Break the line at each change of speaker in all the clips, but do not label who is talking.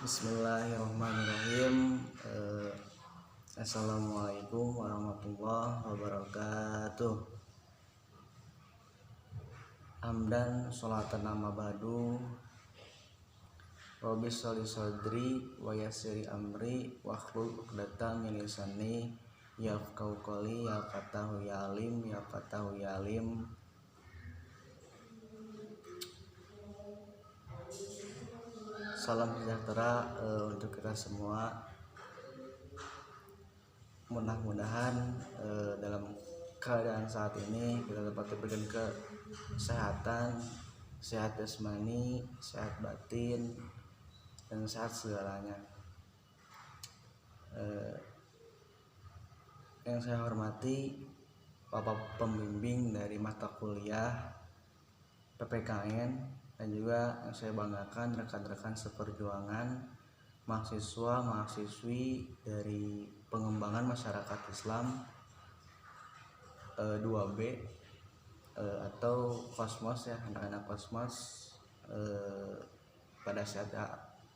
Bismillahirrahmanirrahim. Assalamualaikum warahmatullahi wabarakatuh. Hamdan sholatan nama badu. Rabbi sholli shodri wa yassiri amri wahlul 'uqdatam min lisani yafqahu qawli. Ya fatahu ya alim, ya fatahu ya alim. Salam sejahtera untuk kita semua. Mudah-mudahan dalam keadaan saat ini kita dapat diberikan kesehatan, sehat jasmani, sehat batin, dan sehat segalanya. Yang saya hormati Bapak Pembimbing dari mata kuliah PPKN, dan juga yang saya banggakan rekan-rekan seperjuangan mahasiswa-mahasiswi dari pengembangan masyarakat Islam 2B atau Kosmos ya, anak-anak Kosmos pada saat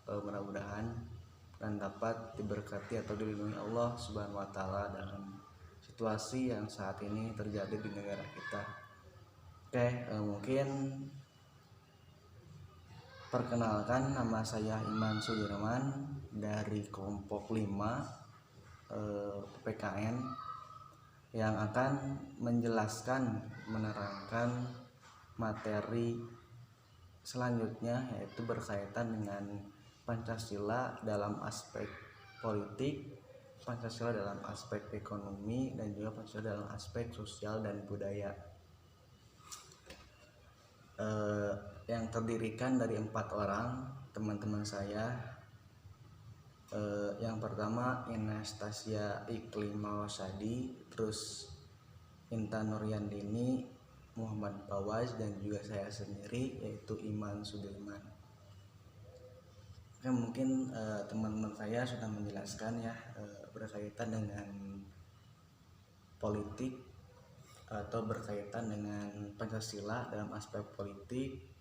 mudah-mudahan dan dapat diberkati atau dilindungi Allah Subhanahu wa taala dalam situasi yang saat ini terjadi di negara kita. Mungkin perkenalkan, nama saya Iman Sudirman dari kelompok 5 PPKN yang akan menjelaskan, menerangkan materi selanjutnya, yaitu berkaitan dengan Pancasila dalam aspek politik, Pancasila dalam aspek ekonomi, dan juga Pancasila dalam aspek sosial dan budaya. Yang terdirikan dari 4 orang teman-teman saya. Yang pertama Anastasia Iklim Mawasadi, terus Intan Nuryandini, Muhammad Fawaz, dan juga saya sendiri yaitu Iman Sudirman. Mungkin teman-teman saya sudah menjelaskan ya berkaitan dengan politik atau berkaitan dengan Pancasila dalam aspek politik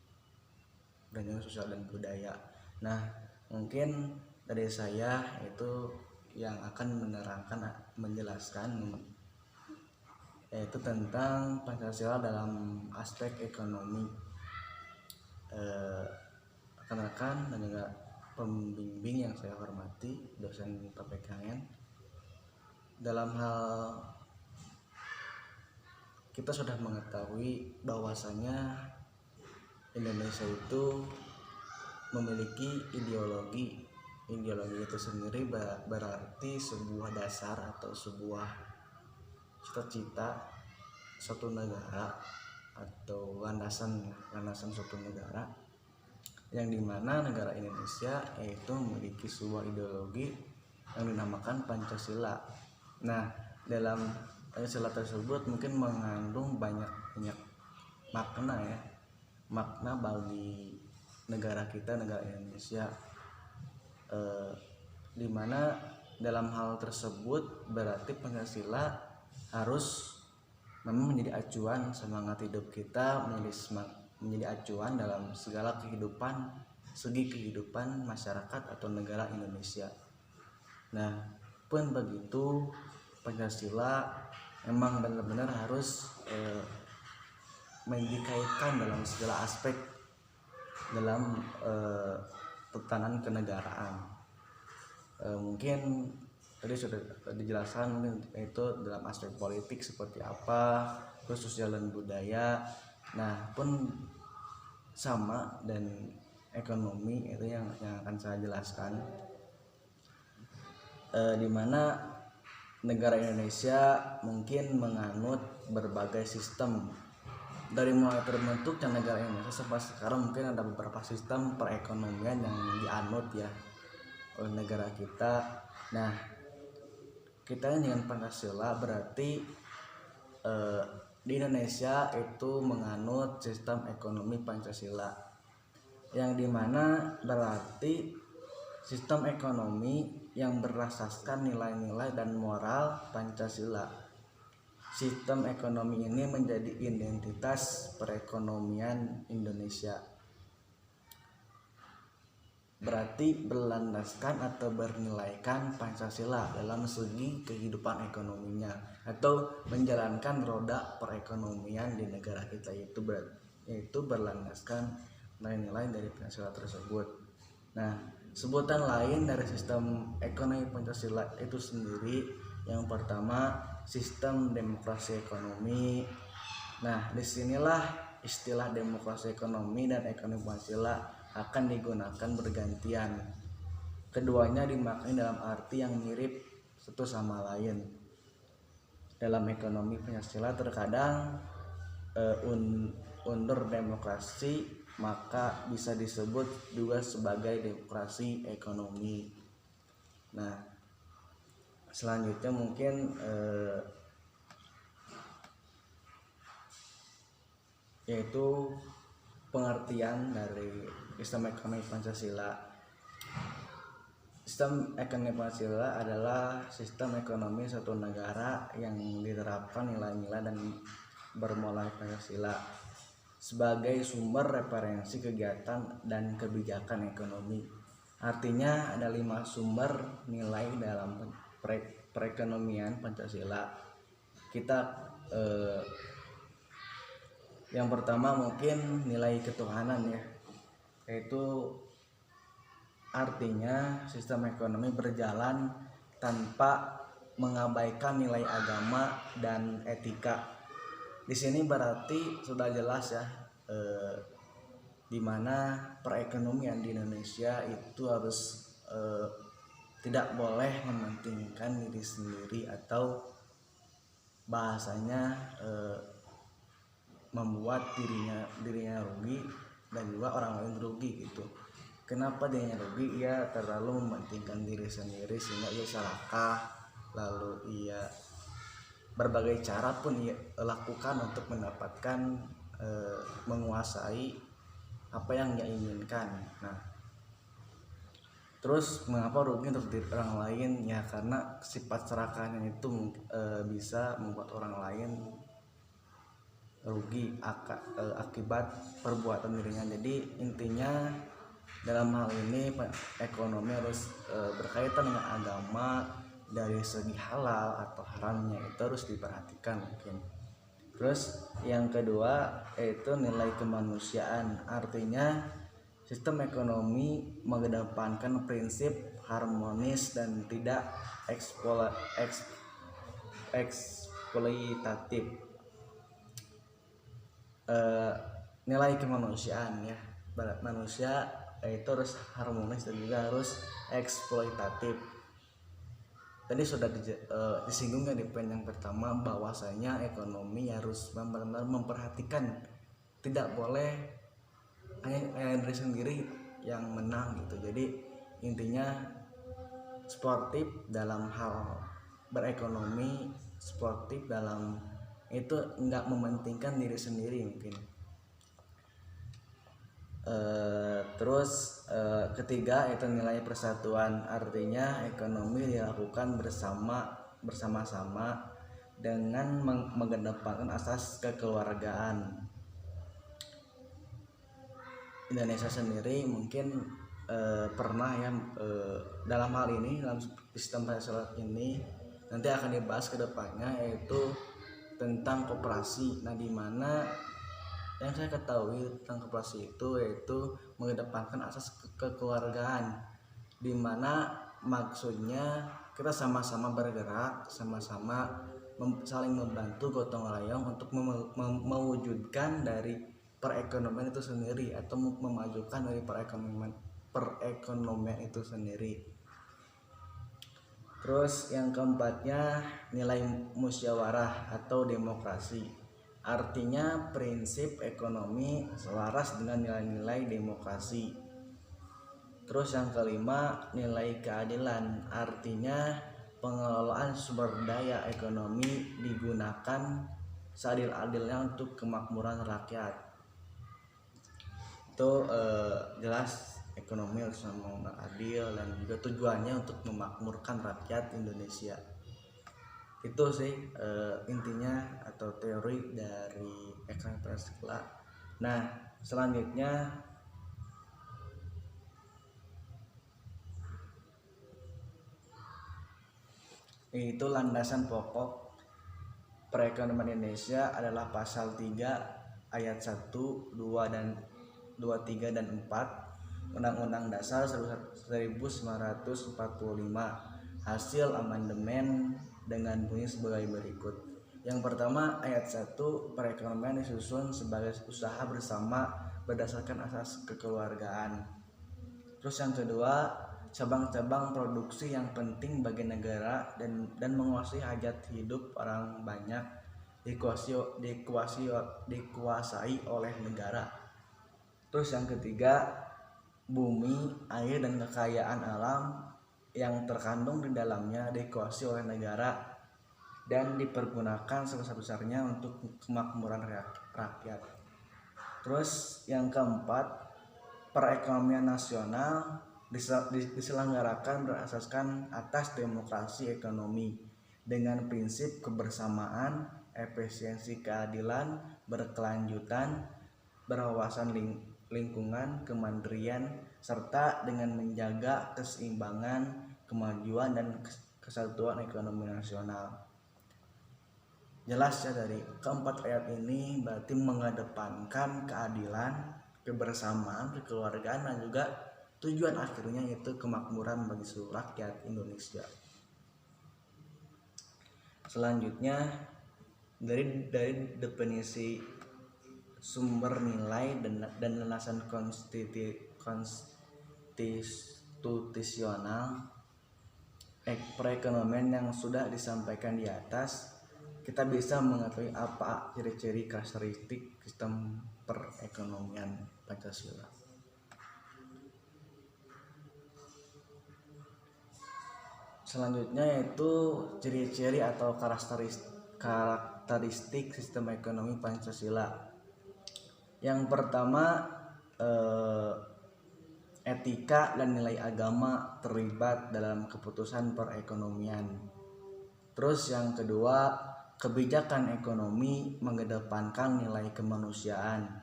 dan juga sosial dan budaya. Nah, mungkin dari saya itu yang akan menerangkan, menjelaskan yaitu tentang Pancasila dalam aspek ekonomi. Rekan-rekan dan juga pembimbing yang saya hormati, dosen PPKN, dalam hal kita sudah mengetahui bahwasanya Indonesia itu memiliki ideologi. Ideologi itu sendiri berarti sebuah dasar atau sebuah cita-cita suatu negara atau landasan suatu negara, yang dimana negara Indonesia yaitu memiliki sebuah ideologi yang dinamakan Pancasila. Nah, dalam Pancasila tersebut mungkin mengandung banyak makna ya, makna bagi negara kita, negara Indonesia, dimana dalam hal tersebut berarti Pancasila harus memang menjadi acuan semangat hidup kita, menjadi acuan dalam segala segi kehidupan masyarakat atau negara Indonesia. Nah, pun begitu Pancasila memang benar-benar harus dikaitkan dalam segala aspek dalam tatanan kenegaraan. Mungkin tadi sudah dijelaskan, mungkin itu dalam aspek politik seperti apa, terus sosial dan budaya. Nah, pun sama, dan ekonomi itu yang akan saya jelaskan, dimana negara Indonesia mungkin menganut berbagai sistem. Dari mulai terbentuknya negara Indonesia sampai sekarang mungkin ada beberapa sistem perekonomian yang dianut ya oleh negara kita. Nah, kita dengan Pancasila berarti di Indonesia itu menganut sistem ekonomi Pancasila, yang dimana berarti sistem ekonomi yang berasaskan nilai-nilai dan moral Pancasila. Sistem ekonomi ini menjadi identitas perekonomian Indonesia. berarti berlandaskan atau bernilaikan Pancasila dalam segi kehidupan ekonominya atau menjalankan roda perekonomian di negara kita, yaitu berlandaskan nilai-nilai dari Pancasila tersebut. Nah, sebutan lain dari sistem ekonomi Pancasila itu sendiri, yang pertama sistem demokrasi ekonomi. Nah, disinilah istilah demokrasi ekonomi dan ekonomi Pancasila akan digunakan bergantian. Keduanya dimaknai dalam arti yang mirip satu sama lain. Dalam ekonomi Pancasila terkadang under demokrasi, maka bisa disebut juga sebagai demokrasi ekonomi. Nah, selanjutnya mungkin yaitu pengertian dari sistem ekonomi Pancasila. Sistem ekonomi Pancasila adalah sistem ekonomi suatu negara yang diterapkan nilai-nilai dan bermula Pancasila sebagai sumber referensi kegiatan dan kebijakan ekonomi. Artinya ada 5 sumber nilai dalam perekonomian Pancasila. Kita yang pertama mungkin nilai ketuhanan ya, yaitu artinya sistem ekonomi berjalan tanpa mengabaikan nilai agama dan etika. Di sini berarti sudah jelas ya, di mana perekonomian di Indonesia itu harus tidak boleh mementingkan diri sendiri atau bahasanya membuat dirinya rugi dan juga orang lain rugi gitu. Kenapa dirinya rugi? Ia terlalu mementingkan diri sendiri sehingga ia serakah, lalu ia berbagai cara pun ia lakukan untuk mendapatkan menguasai apa yang ia inginkan. Nah, terus mengapa rugi untuk diri orang lain? Ya karena sifat serakahnya itu bisa membuat orang lain rugi akibat perbuatan dirinya. Jadi intinya dalam hal ini ekonomi harus berkaitan dengan agama, dari segi halal atau haramnya itu harus diperhatikan mungkin. Terus yang kedua yaitu nilai kemanusiaan. Artinya sistem ekonomi mengedepankan prinsip harmonis dan tidak eksploitatif. Nilai kemanusiaan ya, manusia itu harus harmonis dan juga harus eksploitatif. Tadi sudah disinggungnya di poin yang pertama bahwasanya ekonomi harus benar-benar memperhatikan, tidak boleh hanya diri sendiri yang menang gitu. Jadi intinya sportif dalam hal berekonomi, sportif dalam itu enggak mementingkan diri sendiri mungkin. Terus ketiga itu nilai persatuan. Artinya ekonomi dilakukan bersama-sama dengan mengedepankan asas kekeluargaan. Indonesia sendiri mungkin pernah ya dalam hal ini, dalam sistem Pancasila ini nanti akan dibahas ke depannya, yaitu tentang koperasi. Nah, di mana yang saya ketahui tentang koperasi itu yaitu mengedepankan asas kekeluargaan, di mana maksudnya kita sama-sama bergerak, sama-sama saling membantu gotong royong untuk mewujudkan dari perekonomian itu sendiri atau memajukan dari perekonomian itu sendiri. Terus yang keempatnya nilai musyawarah atau demokrasi. Artinya prinsip ekonomi selaras dengan nilai-nilai demokrasi. Terus yang kelima nilai keadilan. Artinya pengelolaan sumber daya ekonomi digunakan seadil-adilnya untuk kemakmuran rakyat. Itu jelas ekonomi harus adil dan juga tujuannya untuk memakmurkan rakyat Indonesia. Itu sih intinya atau teori dari ekonomi Pancasila. Nah, selanjutnya Itu landasan pokok perekonomian Indonesia adalah pasal 3 ayat 1, 2 dan 2, 3 dan 4 Undang-Undang Dasar 1945 hasil amandemen dengan bunyi sebagai berikut. Yang pertama, ayat 1, perekonomian disusun sebagai usaha bersama berdasarkan asas kekeluargaan. Terus yang kedua, cabang-cabang produksi yang penting bagi negara dan menguasai hajat hidup orang banyak dikuasai oleh negara. Terus yang ketiga, bumi, air dan kekayaan alam yang terkandung di dalamnya dikuasai oleh negara dan dipergunakan sebesar-besarnya untuk kemakmuran rakyat. Terus yang keempat, perekonomian nasional diselenggarakan berasaskan atas demokrasi ekonomi dengan prinsip kebersamaan, efisiensi, keadilan, berkelanjutan, berwawasan lingkungan, kemandirian, serta dengan menjaga keseimbangan, kemajuan dan kesatuan ekonomi nasional. Jelas ya, dari keempat ayat ini berarti mengedepankan keadilan, kebersamaan, kekeluargaan dan juga tujuan akhirnya yaitu kemakmuran bagi seluruh rakyat Indonesia. Selanjutnya dari definisi sumber nilai dan landasan konstitusional perekonomian yang sudah disampaikan di atas, kita bisa mengetahui apa ciri-ciri karakteristik sistem perekonomian Pancasila. Selanjutnya yaitu ciri-ciri atau karakteristik sistem ekonomi Pancasila. Yang pertama, etika dan nilai agama terlibat dalam keputusan perekonomian. Terus yang kedua, kebijakan ekonomi mengedepankan nilai kemanusiaan.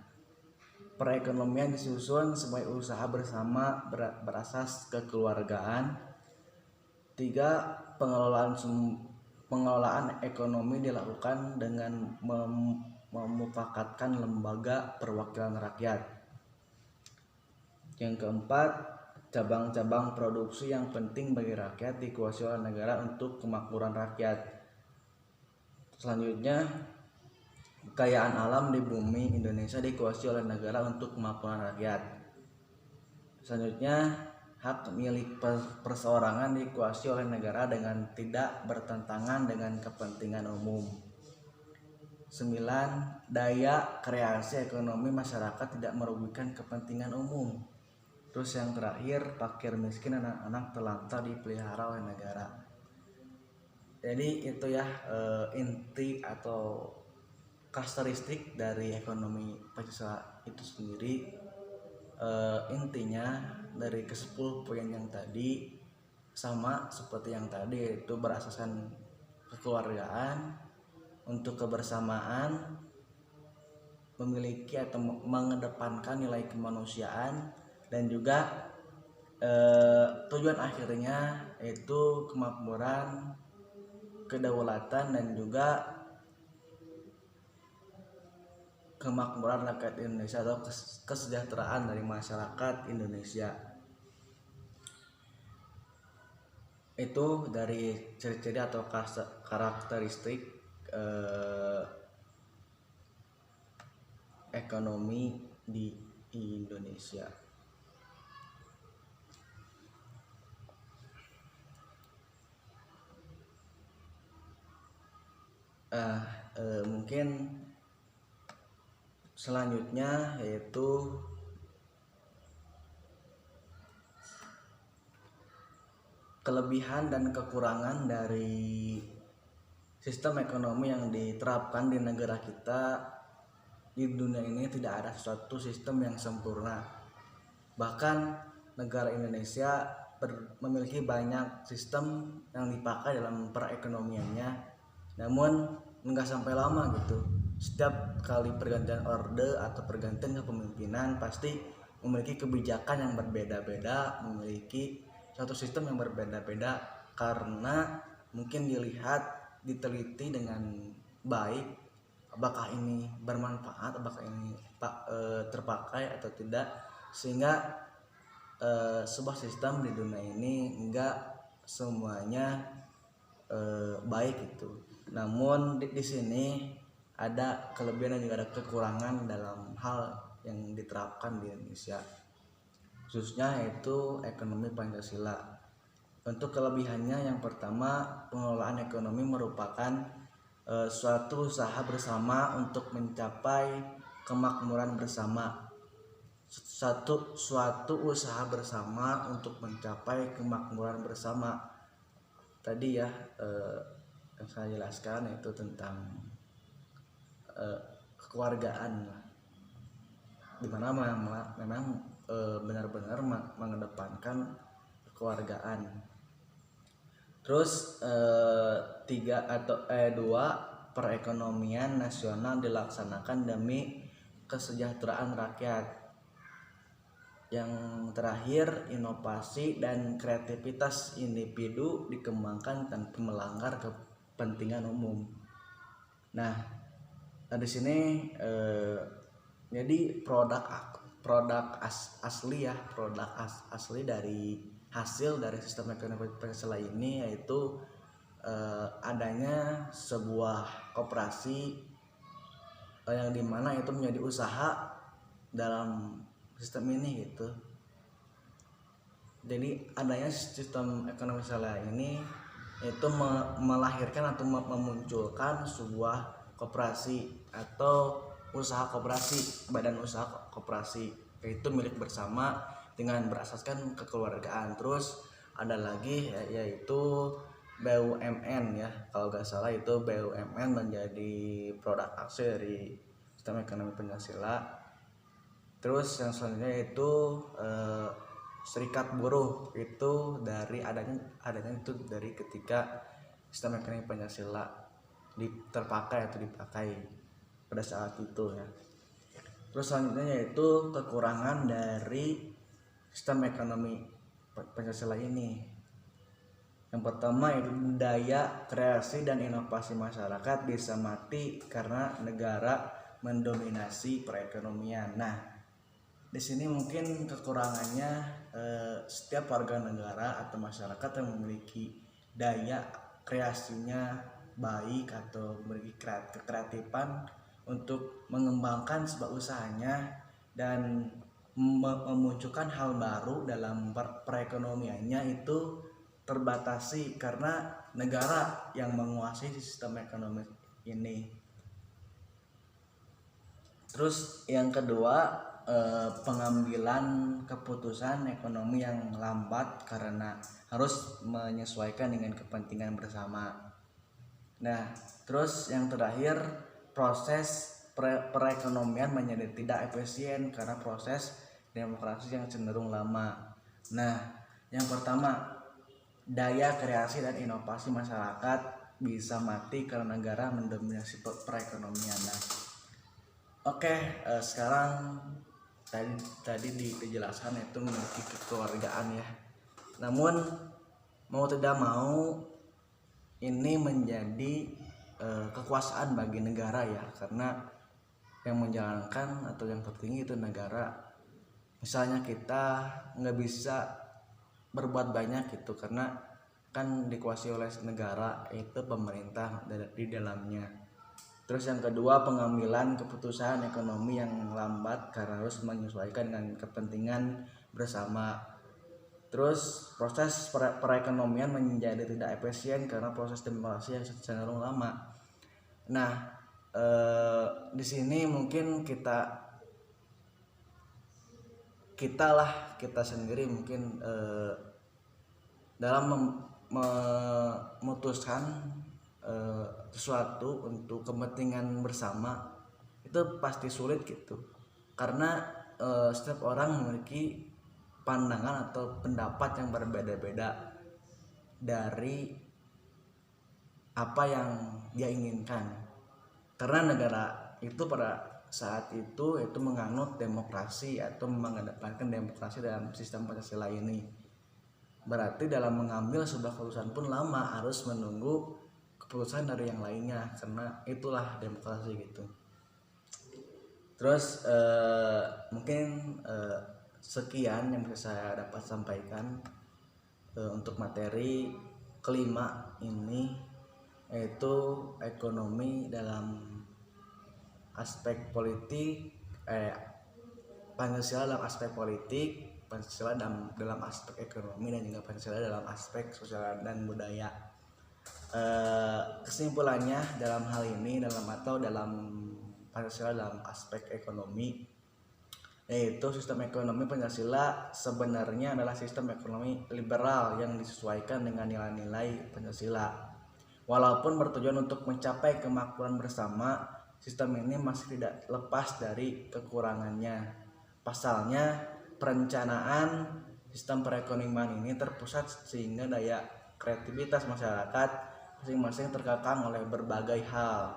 Perekonomian disusun sebagai usaha bersama berasas kekeluargaan. 3, pengelolaan ekonomi dilakukan dengan memufakatkan lembaga perwakilan rakyat. Yang keempat, cabang-cabang produksi yang penting bagi rakyat dikuasai oleh negara untuk kemakmuran rakyat. Selanjutnya, kekayaan alam di bumi Indonesia dikuasai oleh negara untuk kemakmuran rakyat. Selanjutnya, hak milik perseorangan dikuasai oleh negara dengan tidak bertentangan dengan kepentingan umum. 9, daya kreasi ekonomi masyarakat tidak merugikan kepentingan umum. Terus yang terakhir, fakir miskin anak-anak telantar dipelihara oleh negara. Jadi itu ya inti atau karakteristik dari ekonomi Pancasila itu sendiri. Intinya dari ke-10 poin yang tadi sama seperti yang tadi, yaitu berasaskan kekeluargaan, untuk kebersamaan, memiliki atau mengedepankan nilai kemanusiaan, dan juga tujuan akhirnya yaitu kemakmuran, kedaulatan dan juga kemakmuran rakyat Indonesia atau kesejahteraan dari masyarakat Indonesia. Itu dari ciri-ciri atau karakteristik ekonomi di Indonesia. Mungkin selanjutnya yaitu kelebihan dan kekurangan dari sistem ekonomi yang diterapkan di negara kita. Di dunia ini tidak ada suatu sistem yang sempurna. Bahkan negara Indonesia memiliki banyak sistem yang dipakai dalam perekonomiannya, namun nggak sampai lama gitu. Setiap kali pergantian orde atau pergantian kepemimpinan pasti memiliki kebijakan yang berbeda-beda, memiliki suatu sistem yang berbeda-beda, karena mungkin dilihat, diteliti dengan baik, apakah ini bermanfaat, apakah ini terpakai atau tidak, sehingga sebuah sistem di dunia ini enggak semuanya baik itu. Namun di sini ada kelebihan dan juga ada kekurangan dalam hal yang diterapkan di Indonesia, khususnya yaitu ekonomi Pancasila. Untuk kelebihannya, yang pertama, pengelolaan ekonomi merupakan suatu usaha bersama untuk mencapai kemakmuran bersama. Suatu usaha bersama untuk mencapai kemakmuran bersama. Tadi ya yang saya jelaskan itu tentang kekeluargaan, dimana memang benar-benar mengedepankan kekeluargaan. Terus dua, perekonomian nasional dilaksanakan demi kesejahteraan rakyat. Yang terakhir, inovasi dan kreativitas individu dikembangkan tanpa melanggar kepentingan umum. Nah, di sini jadi produk asli dari hasil dari sistem ekonomi Pancasila ini yaitu adanya sebuah koperasi yang dimana itu menjadi usaha dalam sistem ini gitu. Jadi adanya sistem ekonomi Pancasila ini itu melahirkan atau memunculkan sebuah koperasi atau usaha koperasi, badan usaha koperasi, yaitu milik bersama dengan berasaskan kekeluargaan. Terus ada lagi yaitu BUMN ya, kalau nggak salah itu BUMN menjadi produk asli dari sistem ekonomi Pancasila. Terus yang selanjutnya yaitu serikat buruh, itu dari adanya itu dari ketika sistem ekonomi Pancasila terpakai atau dipakai pada saat itu ya. Terus selanjutnya yaitu kekurangan dari sistem ekonomi Pancasila ini. Yang pertama yaitu daya kreasi dan inovasi masyarakat bisa mati karena negara mendominasi perekonomian. Nah, di sini mungkin kekurangannya setiap warga negara atau masyarakat yang memiliki daya kreasinya baik atau memiliki kreatifan untuk mengembangkan sebuah usahanya dan memunculkan hal baru dalam perekonomiannya itu terbatasi karena negara yang menguasai sistem ekonomi ini. Terus yang kedua, pengambilan keputusan ekonomi yang lambat karena harus menyesuaikan dengan kepentingan bersama. Nah, terus yang terakhir, proses perekonomian menjadi tidak efisien karena proses demokrasi yang cenderung lama. Nah, yang pertama, daya kreasi dan inovasi masyarakat bisa mati karena negara mendominasi perekonomian. Nah, oke, sekarang tadi dijelaskan itu memiliki kekeluargaan ya. Namun mau tidak mau ini menjadi kekuasaan bagi negara ya, karena yang menjalankan atau yang tertinggi itu negara. Misalnya kita nggak bisa berbuat banyak gitu karena kan dikuasai oleh negara, itu pemerintah di dalamnya. Terus yang kedua, pengambilan keputusan ekonomi yang lambat karena harus menyesuaikan dengan kepentingan bersama. Terus proses perekonomian menjadi tidak efisien karena proses demokrasi yang cenderung lama. Nah, di sini mungkin kita sendiri mungkin dalam memutuskan sesuatu untuk kepentingan bersama itu pasti sulit gitu, karena setiap orang memiliki pandangan atau pendapat yang berbeda-beda dari apa yang dia inginkan. Karena negara itu pada saat itu menganut demokrasi atau mengedepankan demokrasi dalam sistem Pancasila ini. berarti dalam mengambil sebuah keputusan pun lama, harus menunggu keputusan dari yang lainnya, karena itulah demokrasi gitu. Terus mungkin sekian yang bisa saya dapat sampaikan untuk materi kelima ini, yaitu ekonomi dalam aspek politik, Pancasila dalam aspek politik, Pancasila dalam aspek ekonomi, dan juga Pancasila dalam aspek sosial dan budaya. Kesimpulannya dalam hal ini dalam Pancasila dalam aspek ekonomi, yaitu sistem ekonomi Pancasila sebenarnya adalah sistem ekonomi liberal yang disesuaikan dengan nilai-nilai Pancasila. Walaupun bertujuan untuk mencapai kemakmuran bersama, sistem ini masih tidak lepas dari kekurangannya. Pasalnya, perencanaan sistem perekonomian ini terpusat sehingga daya kreativitas masyarakat masing-masing terkekang oleh berbagai hal.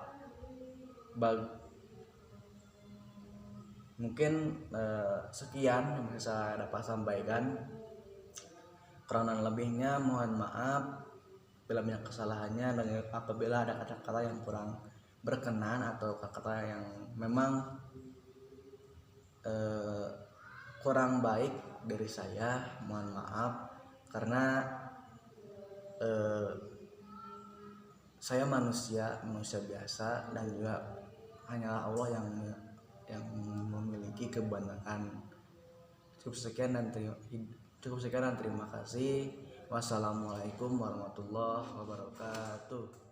Mungkin sekian yang bisa saya dapat sampaikan. Kurang lebihnya mohon maaf bila banyak kesalahannya, dan apabila ada kata-kata yang kurang berkenan atau kata-kata yang memang kurang baik dari saya, mohon maaf, karena saya manusia biasa, dan juga hanyalah Allah yang memiliki kebenaran. Cukup sekian dan terima kasih. Wassalamualaikum warahmatullahi wabarakatuh.